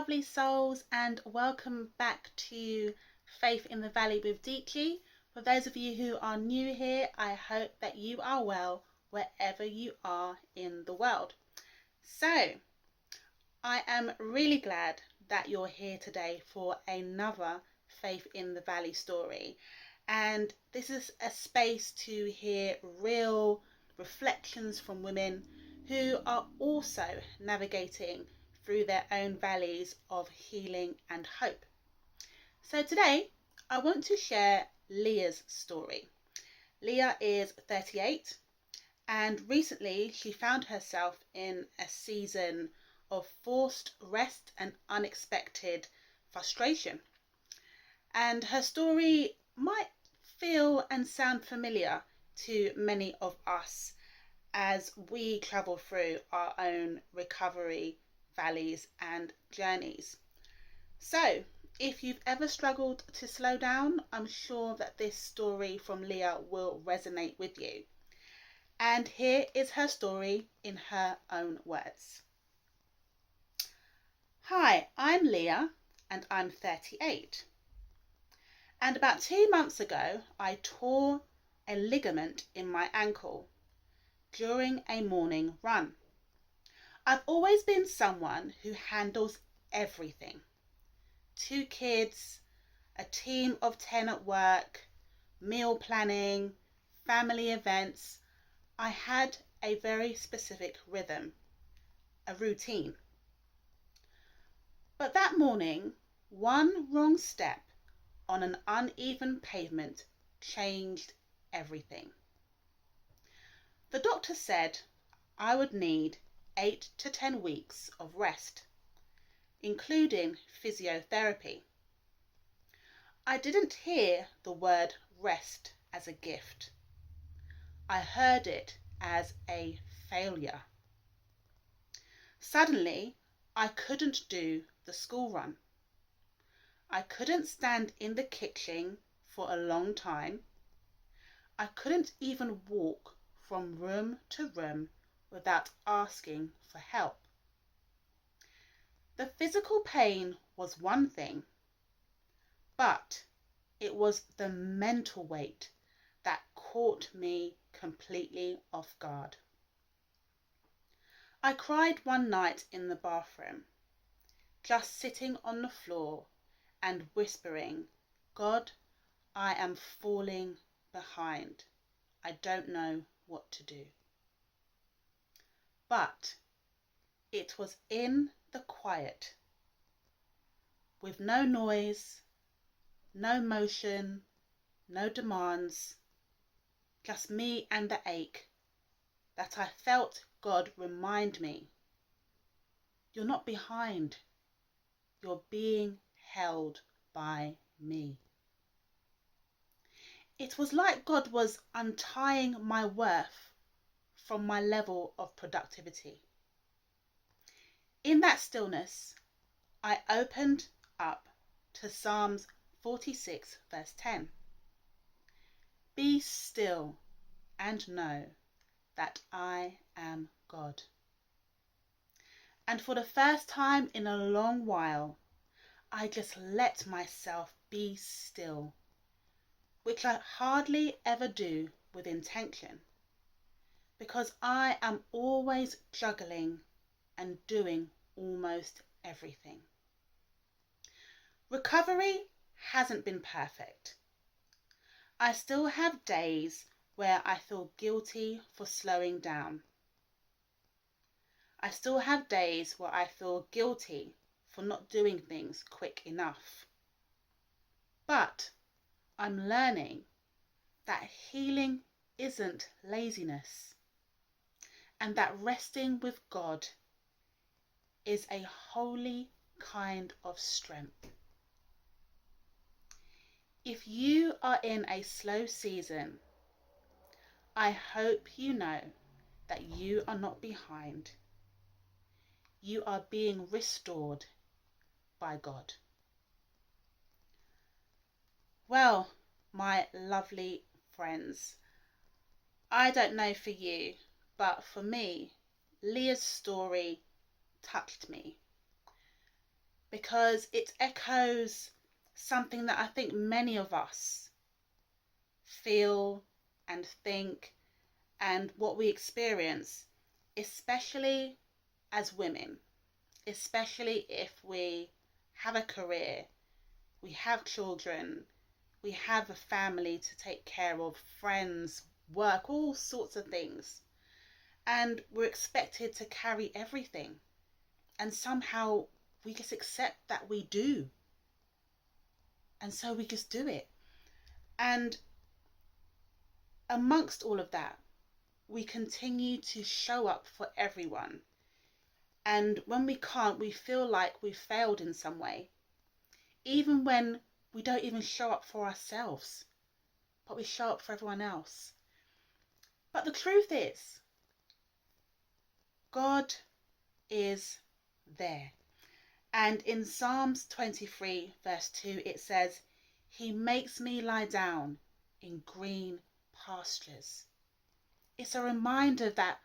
lovely souls, and welcome back to Faith in the Valley with Deeply. For those of you who are new here, I hope that you are well wherever you are in the world. So, I am really glad that you're here today for another Faith in the Valley story. And this is a space to hear real reflections from women who are also navigating through their own valleys of healing and hope. So today, I want to share Leah's story. Leah is 38, and recently she found herself in a season of forced rest and unexpected frustration. And her story might feel and sound familiar to many of us as we travel through our own recovery valleys and journeys. So, if you've ever struggled to slow down, I'm sure that this story from Leah will resonate with you. And here is her story in her own words. Hi, I'm Leah and I'm 38. And about 2 months ago, I tore a ligament in my ankle during a morning run. I've always been someone who handles everything. 2 kids, a team of 10 at work, meal planning, family events. I had a very specific rhythm, a routine. But that morning, one wrong step on an uneven pavement changed everything. The doctor said I would need 8 to 10 weeks of rest, including physiotherapy. I didn't hear the word rest as a gift. I heard it as a failure. Suddenly, I couldn't do the school run. I couldn't stand in the kitchen for a long time. I couldn't even walk from room to room without asking for help. The physical pain was one thing, but it was the mental weight that caught me completely off guard. I cried one night in the bathroom, just sitting on the floor and whispering, God, I am falling behind. I don't know what to do. But it was in the quiet, with no noise, no motion, no demands, just me and the ache, that I felt God remind me, you're not behind, you're being held by me. It was like God was untying my worth from my level of productivity. In that stillness, I opened up to Psalms 46 verse 10. Be still and know that I am God. And for the first time in a long while, I just let myself be still, which I hardly ever do with intention, because I am always juggling and doing almost everything. Recovery hasn't been perfect. I still have days where I feel guilty for slowing down. I still have days where I feel guilty for not doing things quick enough. But I'm learning that healing isn't laziness, and that resting with God is a holy kind of strength. If you are in a slow season, I hope you know that you are not behind. You are being restored by God. Well, my lovely friends, I don't know for you, but for me, Leah's story touched me, because it echoes something that I think many of us feel and think, and what we experience, especially as women, especially if we have a career, we have children, we have a family to take care of, friends, work, all sorts of things. And we're expected to carry everything. And somehow we just accept that we do. And so we just do it. And amongst all of that, we continue to show up for everyone. And when we can't, we feel like we've failed in some way. Even when we don't even show up for ourselves, but we show up for everyone else. But the truth is, God is there. And in Psalms 23 verse 2 it says, "He makes me lie down in green pastures." It's a reminder that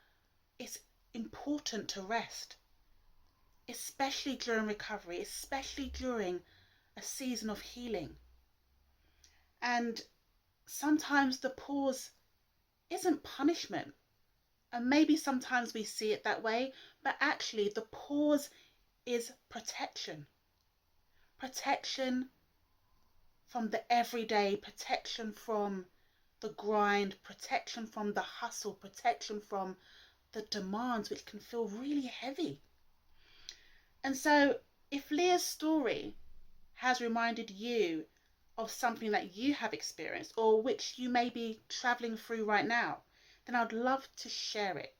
it's important to rest, especially during recovery, especially during a season of healing. And sometimes the pause isn't punishment. And maybe sometimes we see it that way, but actually the pause is protection. Protection from the everyday, protection from the grind, protection from the hustle, protection from the demands, which can feel really heavy. And so if Leah's story has reminded you of something that you have experienced or which you may be traveling through right now, then I'd love to share it.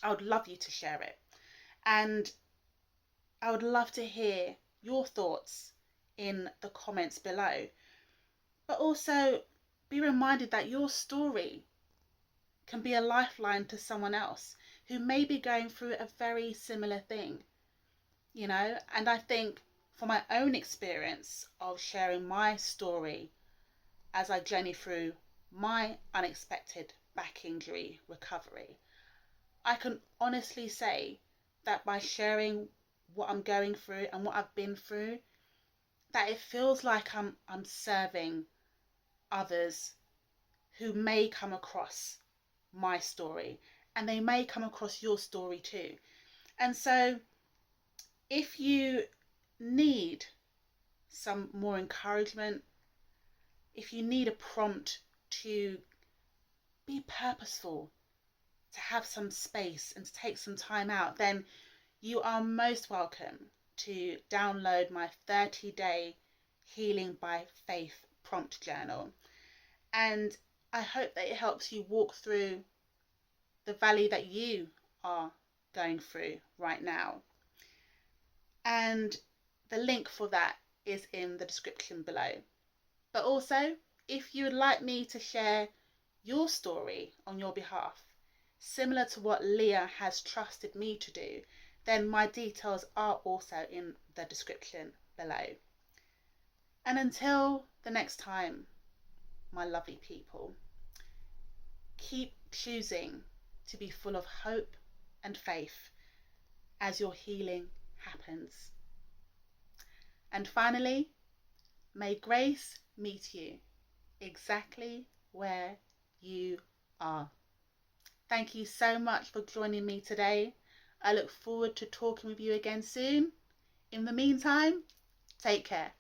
I would love you to share it. And I would love to hear your thoughts in the comments below. But also be reminded that your story can be a lifeline to someone else who may be going through a very similar thing, And I think for my own experience of sharing my story as I journey through my unexpected back injury recovery, I can honestly say that by sharing what I'm going through and what I've been through, that it feels like I'm serving others who may come across my story, and they may come across your story too. And so if you need some more encouragement, if you need a prompt to be purposeful, to have some space and to take some time out, then you are most welcome to download my 30-day Healing by Faith prompt journal. And I hope that it helps you walk through the valley that you are going through right now. And the link for that is in the description below. But also, if you would like me to share your story on your behalf, similar to what Leah has trusted me to do, then my details are also in the description below. And until the next time, my lovely people, keep choosing to be full of hope and faith as your healing happens. And finally, may grace meet you exactly where you are. Thank you so much for joining me today. I look forward to talking with you again soon. In the meantime, take care.